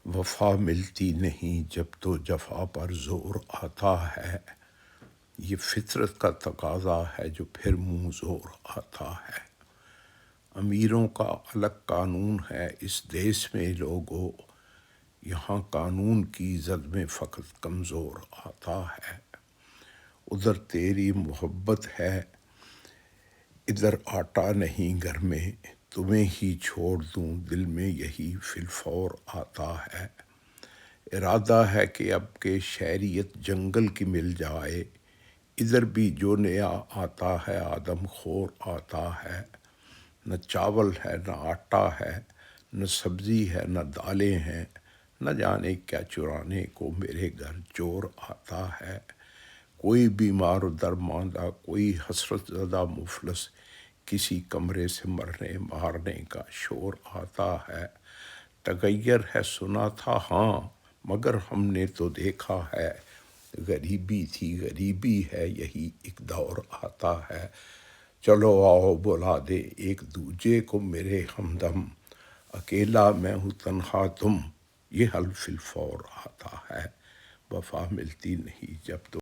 وفا ملتی نہیں جب تو جفا پر زور آتا ہے، یہ فطرت کا تقاضا ہے جو پھر منہ زور آتا ہے۔ امیروں کا الگ قانون ہے اس دیس میں لوگو، یہاں قانون کی زد میں فقط کمزور آتا ہے۔ ادھر تیری محبت ہے ادھر آٹا نہیں گھر میں، تمہیں ہی چھوڑ دوں دل میں یہی فی الفور آتا ہے۔ ارادہ ہے کہ اب کے شہریت جنگل کی مل جائے، ادھر بھی جو نیا آتا ہے آدم خور آتا ہے۔ نہ چاول ہے نہ آٹا ہے، نہ سبزی ہے نہ دالیں ہیں، نہ جانے کیا چرانے کو میرے گھر چور آتا ہے۔ کوئی بیمار و درماندہ، کوئی حسرت زدہ مفلس، کسی کمرے سے مرنے مارنے کا شور آتا ہے۔ تغیر ہے سنا تھا ہاں، مگر ہم نے تو دیکھا ہے، غریبی تھی غریبی ہے یہی ایک دور آتا ہے۔ چلو آؤ بلا دے ایک دوجے کو میرے ہمدم، اکیلا میں ہوں تنہا تم، یہ حل فی الفور آتا ہے۔ وفا ملتی نہیں جب تو